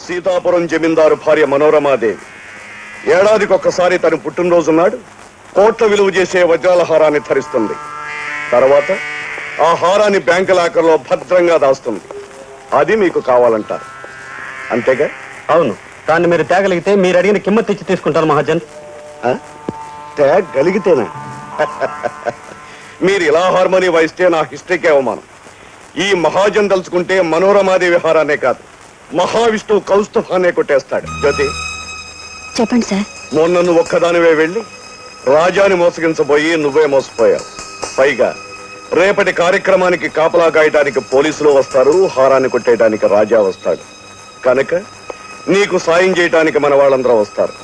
సీతాపురం జమీందారు భార్య మనోరమాదేవి ఏడాదికొక్కసారి తన పుట్టినరోజున్నాడు కోట్ల విలువ చేసే వజ్రాల హారాన్ని ధరిస్తుంది. తర్వాత ఆ హారాన్ని బ్యాంకు లాకర్లో భద్రంగా దాస్తుంది. అది మీకు కావాలంటారు అంతేగా? అవును, దాన్ని మీరు తేగలిగితే మీరు అడిగిన కిమ్మత్ ఇచ్చి తీసుకుంటారు మహాజన్. తేగలిగితేనా? మీరు ఇలా హార్మోని వాయిస్తే నా హిస్టరీకే అవమానం. ఈ మహాజన్ తలుచుకుంటే మనోరమాదేవి హారానే కాదు, మహావిష్ణువు కౌస్తుభాన్నే కొట్టేస్తాడు. జ్యోతి, చెప్పండి సార్. మొన్న నువ్వు ఒక్కదానివే వెళ్ళి రాజాని మోసగించబోయి నువ్వే మోసపోయావు. పైగా రేపటి కార్యక్రమానికి కాపలా కాయటానికి పోలీసులు వస్తారు, హారాన్ని కొట్టేయడానికి రాజా వస్తాడు. కనుక నీకు సాయం చేయటానికి మన వాళ్ళందరూ వస్తారు.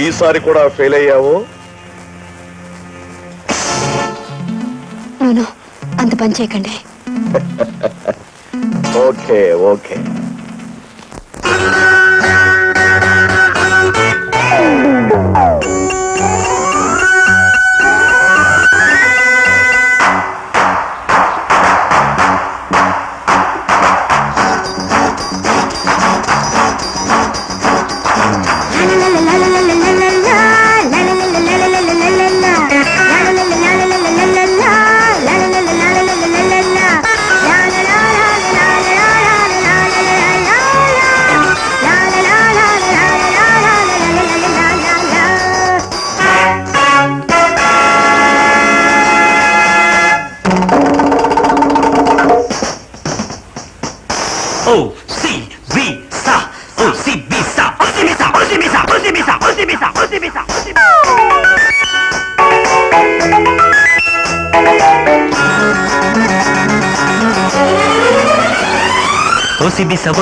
ఈసారి కూడా ఫెయిల్ అయ్యావో? అంత పని చేయకండి. Okay okay.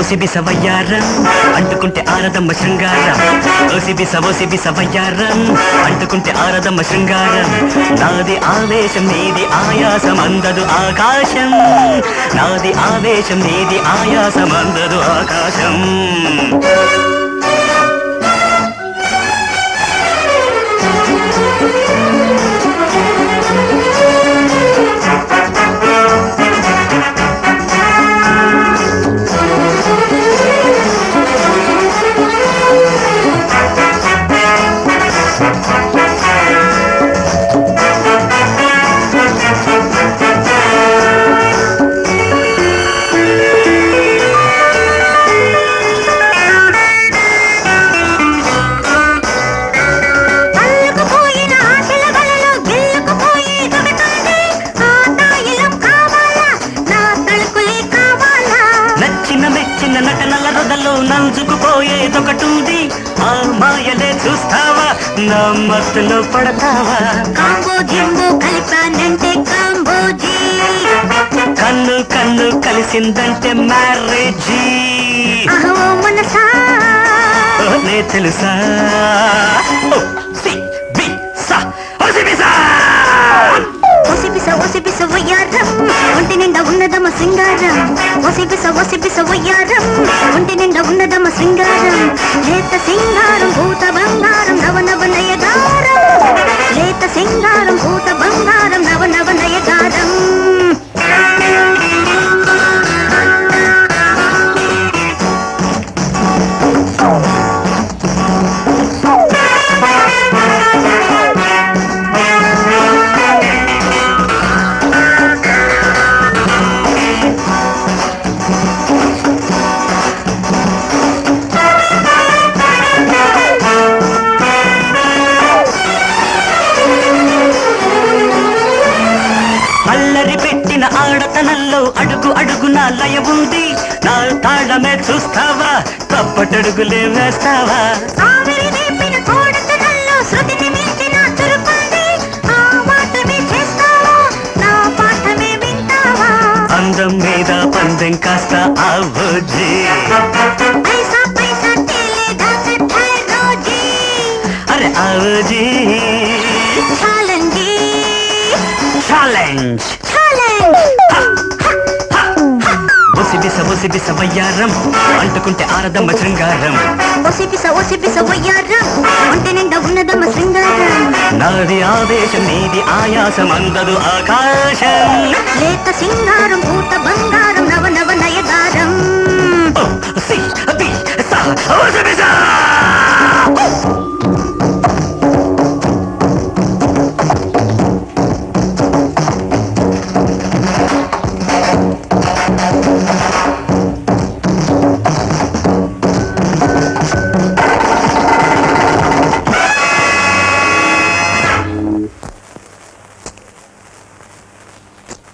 ఓసిబిస వయ్యారం అంటుకుంటే ఆరదమ్మ శృంగారం. ఓసిబిస వయ్యారం అంటుకుంటే ఆరదమ్మ శృంగారం. నాది ఆవేశం నీది ఆయాసం అందదు ఆకాశం. నాది ఆవేశం నీది ఆయాసం అందదు ఆకాశం. నంజుకుపోయేదొకటుంది ఆ మాయలే చూస్తావా, నా మత్తులో పడతావా? కాంబోజింబో కలిపానంటే కాంబోజీ, కన్ను కన్ను కలిసిందంటే మ్యారేజీ. మనసా నే తెలుసా? ఓసిపిస వయ్యారం ఒంటి నిండా ఉన్నదమ్మ సింగారం. ఓసిపిస వయ్యారం ఒంటి నిండా ఉన్నదమ్మ సింగారం. లేత సింగారం భూత బంగారం నవనవ నయగారం. లేత సింగారం భూత బంగారం నవనవ నయగారం. ఆడతనంలో అడుగు అడుగున లయ ఉంది. నా తాళమే చూస్తావా, తప్పటడుగులే వేస్తావా? అందం మీద పందెం కాస్త ఆవోజీ. అరే ఆవోజీ. ఛాలెంజ్. ఓసిబిస వయ్యారం అంటుకుంటే ఆరదమ్మ శృంగారం. ఓసిపిస వయ్యారం ఒంటి నిండా ఉన్నదమ్మ సింగారం. నాది ఆవేశం నీది ఆయాసం అందదు ఆకాశం. లేత సింగారం భూత బంగారం నవ నవ నయగారం. ఓసిపిసా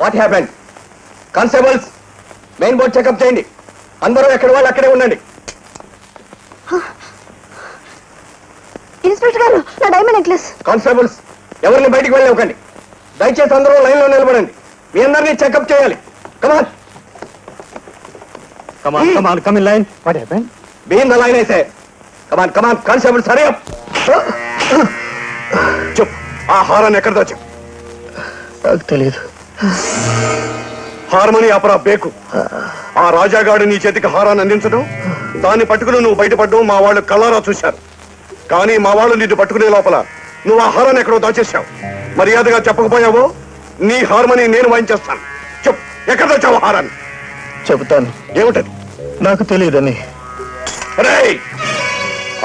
what happen? Constables, main board checkup చేయండి. అందరూ ఎక్కడ వాళ్ళు అక్కడే ఉండండి. ఇన్స్పెక్టర్ గారు, నా డైమండ్ నెక్లెస్. కానిస్టేబుల్స్, ఎవరిని బయటికి వెళ్ళనివ్వకండి. దయచేసి అందరూ లైన్ లో నిలబడండి. మీ అందరినీ చెకప్ చేయాలి. Come on come on come on come in line. What happen? Be in the line అయితే. Come on come on constables, hurry up. చెప్పు, ఆ హారాన్ని ఎక్కడ దాచావు? నాకు తెలియదు. హారమని అపరా బేకు. ఆ రాజాగాడు నీ చేతికి హారాన్ని అందించడం, దాన్ని పట్టుకుని నువ్వు బయటపడ్డం మా వాళ్ళు కళ్ళారా చూశారు. కానీ మా వాళ్ళు నిన్ను పట్టుకునే లోపల నువ్వు ఆ హారాన్ని ఎక్కడో దాచేశావు. మర్యాదగా చెప్పకపోయావో నీ హారమని నేను వాయించేస్తాను. చెప్పు, ఎక్కడ దాచావు హారాన్ని? చెబుతాను. ఏమిటది? నాకు తెలియదని. రేయ్,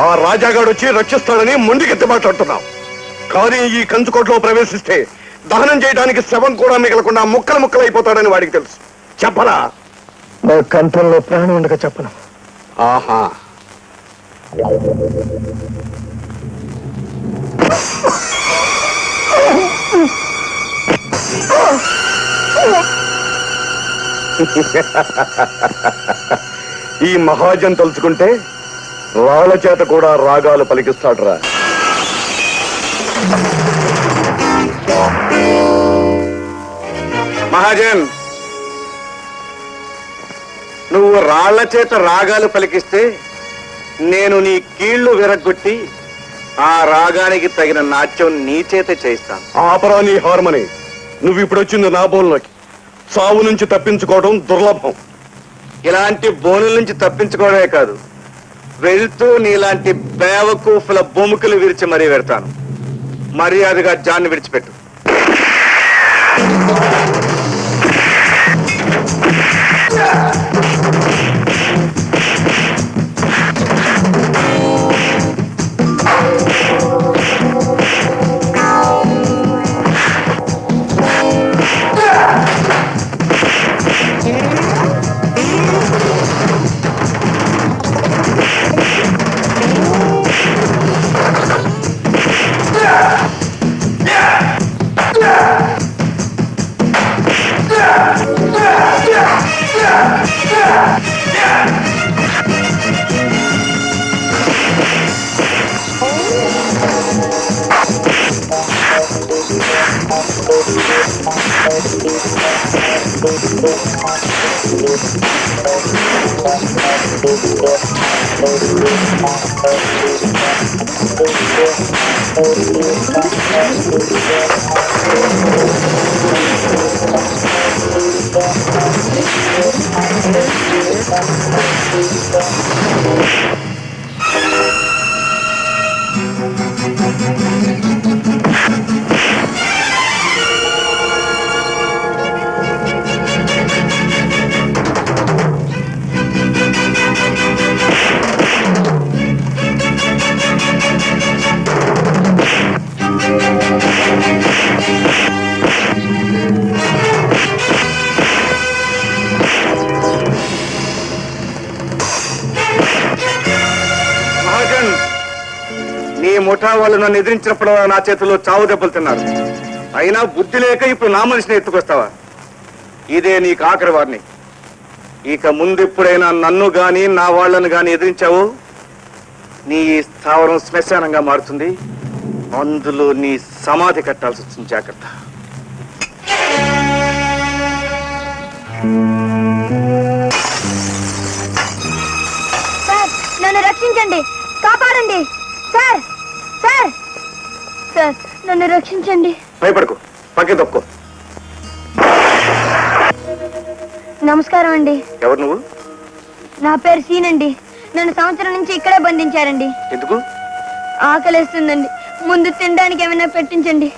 ఆ రాజాగాడు వచ్చి రక్షిస్తాడని మొండికెత్తి మాట్లాడుతున్నావు. కానీ ఈ కంచుకోట్లో ప్రవేశిస్తే దహనం చేయడానికి శవం కూడా మిగలకుండా ముక్కలు ముక్కలైపోతాడని వాడికి తెలుసు. చెప్పరా? నా కంఠంలో ప్రాణం ఉండగా చెప్పను. ఆహా, ఈ మహాజన్ తలుచుకుంటే రాళ్ళ చేత కూడా రాగాలు పలికిస్తాడురా. మహాజన్, నువ్వు రాళ్ల చేత రాగాలు పలికిస్తే నేను నీ కీళ్లు విరగ్గొట్టి ఆ రాగానికి తగిన నాట్యం నీ చేత చేయిస్తాను. ఆపరా నీ హార్మని. నువ్వు ఇప్పుడు వచ్చింది నా బోన్లోకి. సావు నుంచి తప్పించుకోవడం దుర్లభం. ఇలాంటి బోనుల నుంచి తప్పించుకోవడమే కాదు, వెళ్తూ నీలాంటి బేవకూఫుల బొముకలు విరిచి మరీ పెడతాను. మర్యాదగా జాన్ని విడిచిపెట్టు. నీ ముఠా వాళ్ళు నన్ను ఎదిరించినప్పుడు నా చేతుల్లో చావు దెబ్బలు తిన్నారు. అయినా బుద్ధి లేక ఇప్పుడు నా మనిషిని ఎత్తుకొస్తావా? ఇదే నీకు ఆఖరి వారిని. ఇక ముందెప్పుడైనా నన్ను గాని నా వాళ్ళను గాని ఎదిరించావు, నీ స్థావరం శ్మశానంగా మారుతుంది. అందులో నీ సమాధి కట్టాల్సి వచ్చింది. జాగ్రత్త. సార్, నన్ను రక్షించండి, కాపాడండి. సార్ సార్ సార్, నన్ను రక్షించండి. భయపడకు, పక్కకి తప్పుకో. నమస్కారం అండి. ఎవరు నువ్వు? నా పేరు సీనండి. నన్ను సంవత్సరం నుంచి ఇక్కడే బంధించారండి. ఎందుకు? ఆకలేస్తుందండి. ముందు తినడానికి ఏమైనా పెట్టించండి,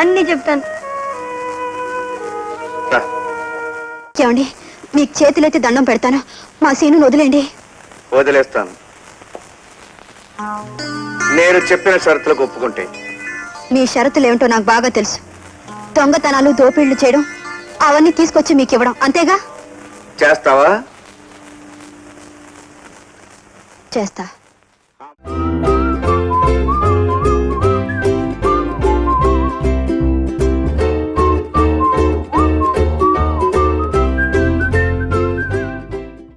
అన్నీ చెప్తాను. ఏమండి, మీకు చేతులైతే దండం పెడతాను. మా సీను వదిలేండి. వదిలేస్తాను. నేను చెప్పిన షరతులకు ఒప్పుకుంటే మీ షరతులు ఏమిటో నాకు బాగా తెలుసు. దొంగతనాలు, దోపిళ్లు చేయడం, అవన్నీ తీసుకొచ్చి మీకు ఇవ్వడం, అంతేగా? చేస్తావా? చేస్తా.